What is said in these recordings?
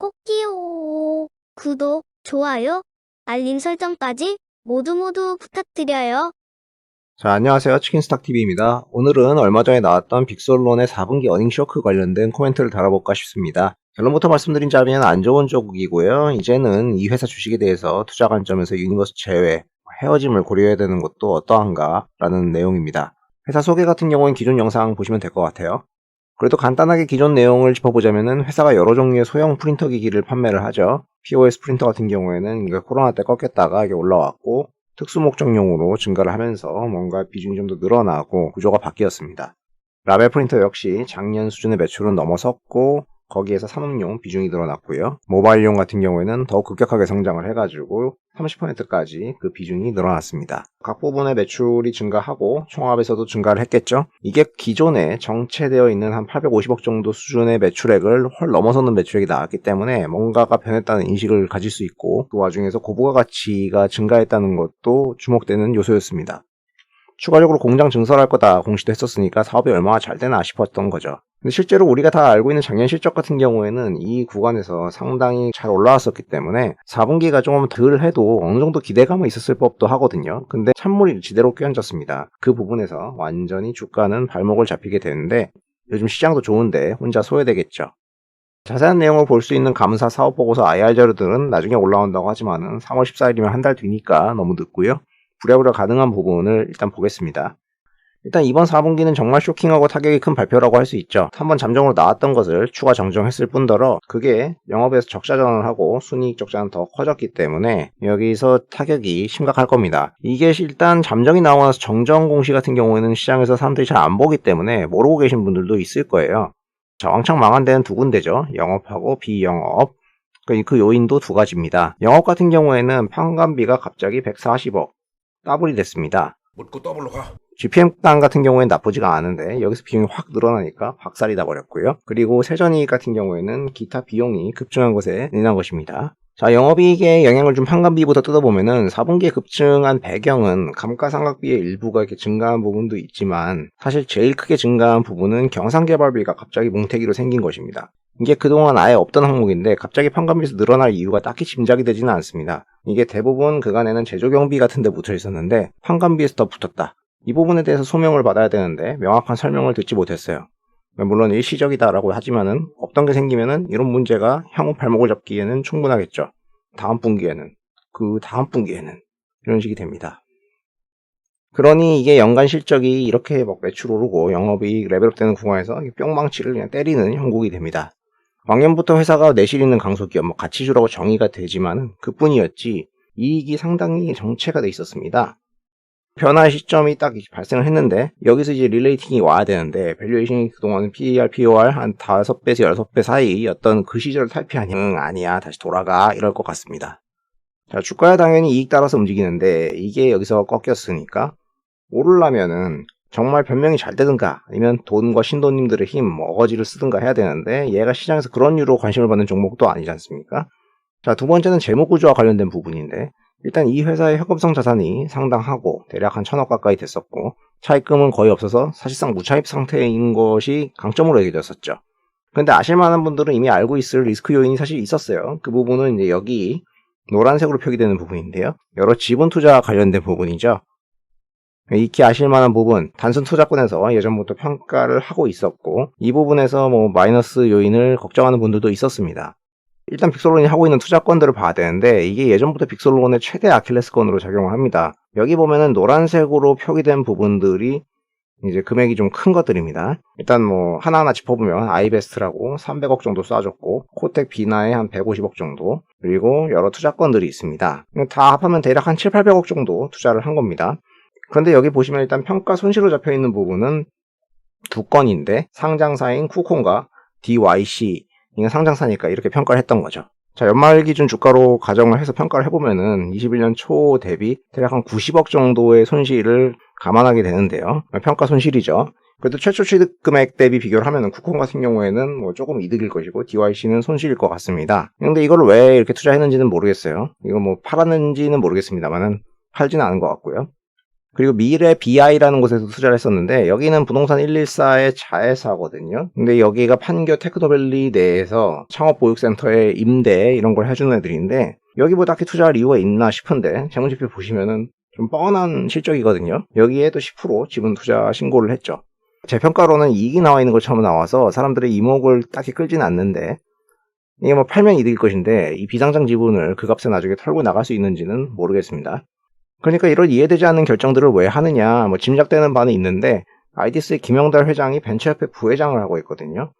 꼭지요. 구독, 좋아요, 알림 설정까지 모두 부탁드려요. 자, 안녕하세요. 치킨스탁TV입니다. 오늘은 얼마 전에 나왔던 빅솔론의 4분기 어닝 쇼크 관련된 코멘트를 달아볼까 싶습니다. 결론부터 말씀드린자면 안 좋은 쪽이고요. 이제는 이 회사 주식에 대해서 투자 관점에서 유니버스 제외, 헤어짐을 고려해야 되는 것도 어떠한가 라는 내용입니다. 회사 소개 같은 경우는 기존 영상 보시면 될 것 같아요. 그래도 간단하게 기존 내용을 짚어보자면 회사가 여러 종류의 소형 프린터 기기를 판매를 하죠. POS 프린터 같은 경우에는 이게 코로나 때 꺾였다가 이게 올라왔고 특수 목적용으로 증가를 하면서 뭔가 비중이 좀 더 늘어나고 구조가 바뀌었습니다. 라벨 프린터 역시 작년 수준의 매출은 넘어섰고 거기에서 산업용 비중이 늘어났고요. 모바일용 같은 경우에는 더욱 급격하게 성장을 해가지고 30%까지 그 비중이 늘어났습니다. 각 부분의 매출이 증가하고 총합에서도 증가를 했겠죠. 이게 기존에 정체되어 있는 한 850억 정도 수준의 매출액을 훨 넘어서는 매출액이 나왔기 때문에 뭔가가 변했다는 인식을 가질 수 있고 그 와중에서 고부가 가치가 증가했다는 것도 주목되는 요소였습니다. 추가적으로 공장 증설할 거다 공시도 했었으니까 사업이 얼마나 잘 되나 싶었던 거죠. 근데 실제로 우리가 다 알고 있는 작년 실적 같은 경우에는 이 구간에서 상당히 잘 올라왔었기 때문에 4분기가 조금 덜 해도 어느 정도 기대감은 있었을 법도 하거든요. 근데 찬물이 지대로 끼얹었습니다. 그 부분에서 완전히 주가는 발목을 잡히게 되는데 요즘 시장도 좋은데 혼자 소외되겠죠. 자세한 내용을 볼 수 있는 감사 사업보고서 IR 자료들은 나중에 올라온다고 하지만은 3월 14일이면 한 달 뒤니까 너무 늦고요. 부랴부랴 가능한 부분을 일단 보겠습니다. 일단 이번 4분기는 정말 쇼킹하고 타격이 큰 발표라고 할 수 있죠. 한번 잠정으로 나왔던 것을 추가 정정했을 뿐더러 그게 영업에서 적자 전환을 하고 순이익 적자는 더 커졌기 때문에 여기서 타격이 심각할 겁니다. 이게 일단 잠정이 나오고 나서 정정 공시 같은 경우에는 시장에서 사람들이 잘 안 보기 때문에 모르고 계신 분들도 있을 거예요. 자, 왕창 망한 데는 두 군데죠. 영업하고 비영업. 그 요인도 두 가지입니다. 영업 같은 경우에는 판관비가 갑자기 140억 더블이 됐습니다. 묻고 더블로 가. GPM 당 같은 경우에는 나쁘지가 않은데 여기서 비용이 확 늘어나니까 박살이 나버렸고요. 그리고 세전이익 같은 경우에는 기타 비용이 급증한 것에 인한 것입니다. 자, 영업이익에 영향을 준 판관비부터 뜯어보면은 4분기에 급증한 배경은 감가상각비의 일부가 이렇게 증가한 부분도 있지만 사실 제일 크게 증가한 부분은 경상개발비가 갑자기 뭉태기로 생긴 것입니다. 이게 그동안 아예 없던 항목인데 갑자기 판관비에서 늘어날 이유가 딱히 짐작이 되지는 않습니다. 이게 대부분 그간에는 제조경비 같은 데 붙어 있었는데 판관비에서 더 붙었다. 이 부분에 대해서 소명을 받아야 되는데 명확한 설명을 듣지 못했어요. 물론 일시적이다라고 하지만은 없던 게 생기면은 이런 문제가 향후 발목을 잡기에는 충분하겠죠. 다음 분기에는 그 다음 분기에는 이런 식이 됩니다. 그러니 이게 연간 실적이 이렇게 막 매출 오르고 영업이익 레벨업되는 구간에서 뿅망치를 그냥 때리는 형국이 됩니다. 왕년부터 회사가 내실 있는 강소기업, 가치주라고 정의가 되지만 그뿐이었지 이익이 상당히 정체가 돼 있었습니다. 변화의 시점이 딱 발생을 했는데 여기서 이제 릴레이팅이 와야 되는데 밸류에이션이 그동안 PER, POR 한 5배에서 6배 사이였던 그 시절을 탈피하니 아니야 다시 돌아가 이럴 것 같습니다. 자, 주가야 당연히 이익 따라서 움직이는데 이게 여기서 꺾였으니까 오르려면은 정말 변명이 잘 되든가 아니면 돈과 신도님들의 힘, 어거지를 쓰든가 해야 되는데 얘가 시장에서 그런 이유로 관심을 받는 종목도 아니지 않습니까? 자, 두 번째는 재무구조와 관련된 부분인데 일단 이 회사의 현금성 자산이 상당하고 대략 한 1,000억 가까이 됐었고 차입금은 거의 없어서 사실상 무차입 상태인 것이 강점으로 여겨졌었죠. 그런데 아실만한 분들은 이미 알고 있을 리스크 요인이 사실 있었어요. 그 부분은 이제 여기 노란색으로 표기되는 부분인데요. 여러 지분 투자와 관련된 부분이죠. 익히 아실만한 부분, 단순 투자권에서 예전부터 평가를 하고 있었고 이 부분에서 마이너스 요인을 걱정하는 분들도 있었습니다. 일단 빅솔론이 하고 있는 투자권들을 봐야 되는데 이게 예전부터 빅솔론의 최대 아킬레스건으로 작용을 합니다. 여기 보면은 노란색으로 표기된 부분들이 이제 금액이 좀 큰 것들입니다. 일단 하나하나 짚어보면 아이베스트라고 300억 정도 쏴줬고 코텍 비나에 한 150억 정도 그리고 여러 투자권들이 있습니다. 다 합하면 대략 한 7, 800억 정도 투자를 한 겁니다. 그런데 여기 보시면 일단 평가 손실로 잡혀있는 부분은 두 건인데 상장사인 쿠콘과 DYC 이건 상장사니까 이렇게 평가를 했던 거죠. 자, 연말 기준 주가로 가정을 해서 평가를 해보면은 21년 초 대비 대략 한 90억 정도의 손실을 감안하게 되는데요. 평가 손실이죠. 그래도 최초 취득 금액 대비 비교를 하면은 쿠폰 같은 경우에는 조금 이득일 것이고 DYC는 손실일 것 같습니다. 근데 이걸 왜 이렇게 투자했는지는 모르겠어요. 이거 팔았는지는 모르겠습니다만은 팔지는 않은 것 같고요. 그리고 미래 BI라는 곳에서 투자를 했었는데 여기는 부동산 114의 자회사거든요. 근데 여기가 판교 테크노밸리 내에서 창업보육센터의 임대 이런 걸 해주는 애들인데 여기 뭐 딱히 투자할 이유가 있나 싶은데 재무제표 보시면은 좀 뻔한 실적이거든요. 여기에도 10% 지분 투자 신고를 했죠. 제 평가로는 이익이 나와 있는 것처럼 나와서 사람들의 이목을 딱히 끌지는 않는데 이게 뭐 팔면 이득일 것인데 이 비상장 지분을 그 값에 나중에 털고 나갈 수 있는지는 모르겠습니다. 그러니까 이런 이해되지 않는 결정들을 왜 하느냐 뭐 짐작되는 바는 있는데 아이디스의 김영달 회장이 벤처협회 부회장을 하고 있거든요.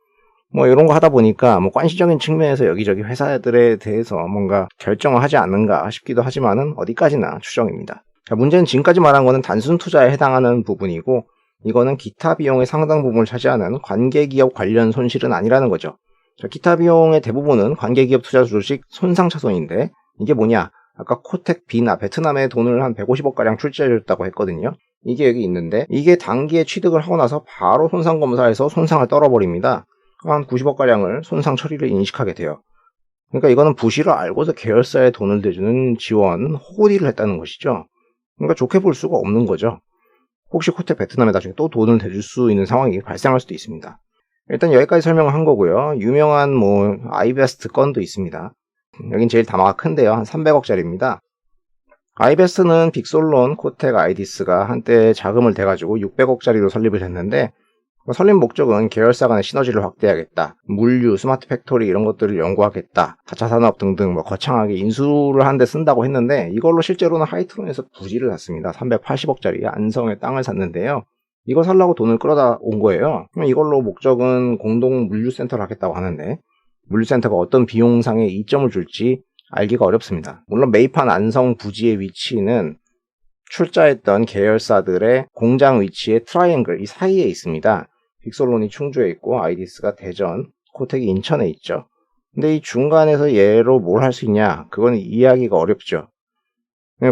뭐 이런 거 하다 보니까 뭐 관시적인 측면에서 여기저기 회사들에 대해서 뭔가 결정을 하지 않는가 싶기도 하지만은 어디까지나 추정입니다. 자, 문제는 지금까지 말한 거는 단순 투자에 해당하는 부분이고 이거는 기타 비용의 상당 부분을 차지하는 관계기업 관련 손실은 아니라는 거죠. 자, 기타 비용의 대부분은 관계기업 투자 주식 손상차손인데 이게 뭐냐? 아까 코텍 B나 베트남에 돈을 한 150억가량 출자해줬다고 했거든요. 이게 여기 있는데 이게 단기에 취득을 하고 나서 바로 손상검사에서 손상을 떨어버립니다. 한 90억가량을 손상 처리를 인식하게 돼요. 그러니까 이거는 부실을 알고서 계열사에 돈을 대주는 지원, 호구딜을 했다는 것이죠. 그러니까 좋게 볼 수가 없는 거죠. 혹시 코텍 베트남에 나중에 또 돈을 대줄 수 있는 상황이 발생할 수도 있습니다. 일단 여기까지 설명을 한 거고요. 유명한 뭐 아이베스트 건도 있습니다. 여긴 제일 담화가 큰데요. 한 300억짜리입니다. 아이베스트는 빅솔론, 코텍, 아이디스가 한때 자금을 대가지고 600억짜리로 설립을 했는데 설립 목적은 계열사 간의 시너지를 확대하겠다. 물류, 스마트 팩토리 이런 것들을 연구하겠다. 4차 산업 등등 뭐 거창하게 인수를 하는데 쓴다고 했는데 이걸로 실제로는 하이트론에서 부지를 샀습니다. 380억짜리 안성에 땅을 샀는데요. 이거 살라고 돈을 끌어다 온 거예요. 이걸로 목적은 공동 물류센터를 하겠다고 하는데 물류센터가 어떤 비용상의 이점을 줄지 알기가 어렵습니다. 물론 매입한 안성 부지의 위치는 출자했던 계열사들의 공장 위치의 트라이앵글 이 사이에 있습니다. 빅솔론이 충주에 있고 아이디스가 대전, 코텍이 인천에 있죠. 근데 이 중간에서 얘로 뭘 할 수 있냐? 그건 이해하기가 어렵죠.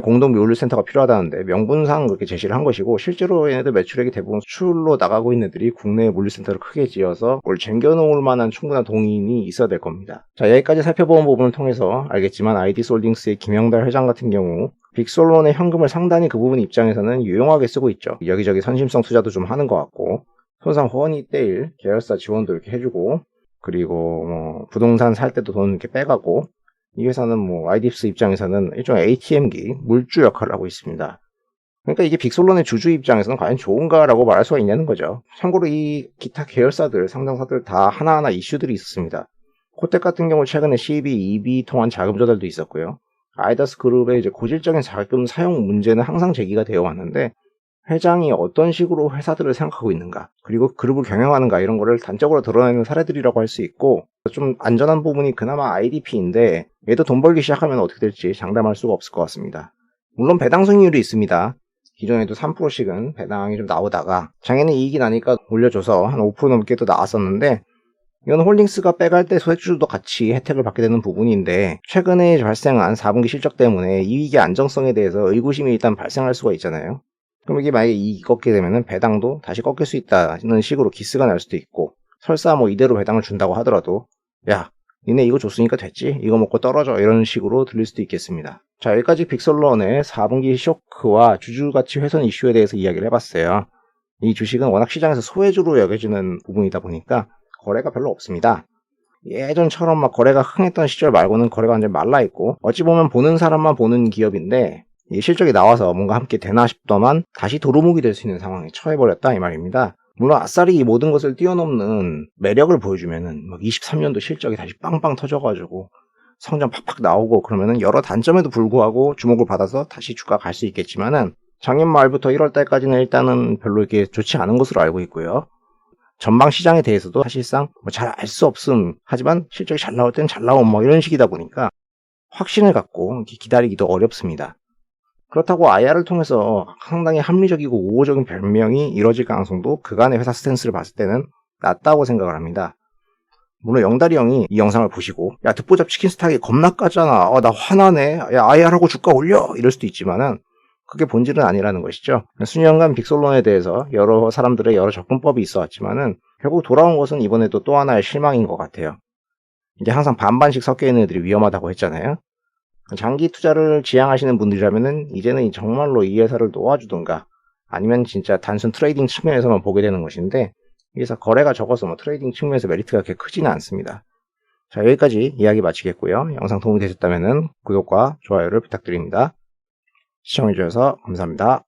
공동 물류센터가 필요하다는데 명분상 그렇게 제시를 한 것이고 실제로 얘네들 매출액이 대부분 수출로 나가고 있는 애들이 국내에 물류센터를 크게 지어서 그걸 쟁겨놓을 만한 충분한 동인이 있어야 될 겁니다. 자, 여기까지 살펴본 부분을 통해서 알겠지만 아이디스홀딩스의 김영달 회장 같은 경우 빅솔론의 현금을 상당히 그 부분 입장에서는 유용하게 쓰고 있죠. 여기저기 선심성 투자도 좀 하는 것 같고 손상 후원이 떼일 계열사 지원도 이렇게 해주고 그리고 뭐 부동산 살 때도 돈 이렇게 빼가고 이 회사는 뭐 아이디스 입장에서는 일종의 ATM기 물주 역할을 하고 있습니다. 그러니까 이게 빅솔론의 주주 입장에서는 과연 좋은가라고 말할 수가 있냐는 거죠. 참고로 이 기타 계열사들, 상장사들 다 하나하나 이슈들이 있었습니다. 코텍 같은 경우 최근에 CB, EB 통한 자금 조달도 있었고요. 아이다스 그룹의 이제 고질적인 자금 사용 문제는 항상 제기가 되어 왔는데 회장이 어떤 식으로 회사들을 생각하고 있는가 그리고 그룹을 경영하는가 이런 거를 단적으로 드러내는 사례들이라고 할 수 있고 좀 안전한 부분이 그나마 IDP인데 얘도 돈 벌기 시작하면 어떻게 될지 장담할 수가 없을 것 같습니다. 물론 배당 수익률이 있습니다. 기존에도 3%씩은 배당이 좀 나오다가 작년에 이익이 나니까 올려줘서 한 5% 넘게 또 나왔었는데 이건 홀딩스가 빼갈 때 소액주주도 같이 혜택을 받게 되는 부분인데 최근에 발생한 4분기 실적 때문에 이익의 안정성에 대해서 의구심이 일단 발생할 수가 있잖아요. 그럼 이게 만약에 이익이 꺾게 되면은 배당도 다시 꺾일 수 있다는 식으로 기스가 날 수도 있고 설사 뭐 이대로 배당을 준다고 하더라도 야 니네 이거 줬으니까 됐지 이거 먹고 떨어져 이런 식으로 들릴 수도 있겠습니다. 자 여기까지 빅솔론의 4분기 쇼크와 주주가치 훼손 이슈에 대해서 이야기를 해봤어요. 이 주식은 워낙 시장에서 소외주로 여겨지는 부분이다 보니까 거래가 별로 없습니다. 예전처럼 막 거래가 흥했던 시절 말고는 거래가 완전 말라있고 어찌 보면 보는 사람만 보는 기업인데 이 실적이 나와서 뭔가 함께 되나 싶더만 다시 도루묵이 될 수 있는 상황에 처해버렸다 이 말입니다. 물론 아싸리 이 모든 것을 뛰어넘는 매력을 보여주면은 막 23년도 실적이 다시 빵빵 터져가지고 성장 팍팍 나오고 그러면은 여러 단점에도 불구하고 주목을 받아서 다시 주가 갈 수 있겠지만은 작년 말부터 1월 달까지는 일단은 별로 이렇게 좋지 않은 것으로 알고 있고요. 전방 시장에 대해서도 사실상 뭐 잘 알 수 없음 하지만 실적이 잘 나올 때는 잘 나옴 뭐 이런 식이다 보니까 확신을 갖고 기다리기도 어렵습니다. 그렇다고 IR을 통해서 상당히 합리적이고 우호적인 변명이 이뤄질 가능성도 그간의 회사 스탠스를 봤을 때는 낮다고 생각을 합니다. 물론 영달이 형이 이 영상을 보시고 야 듣보잡 치킨 스탁이 겁나 까잖아 나 화나네 야 IR하고 주가 올려 이럴 수도 있지만은 그게 본질은 아니라는 것이죠. 수년간 빅솔론에 대해서 여러 사람들의 여러 접근법이 있어 왔지만은 결국 돌아온 것은 이번에도 또 하나의 실망인 것 같아요. 이게 항상 반반씩 섞여 있는 애들이 위험하다고 했잖아요. 장기 투자를 지향하시는 분들이라면은 이제는 정말로 이 회사를 놓아주든가 아니면 진짜 단순 트레이딩 측면에서만 보게 되는 것인데, 여기서 거래가 적어서 뭐 트레이딩 측면에서 메리트가 그렇게 크지는 않습니다. 자, 여기까지 이야기 마치겠고요. 영상 도움이 되셨다면 구독과 좋아요를 부탁드립니다. 시청해주셔서 감사합니다.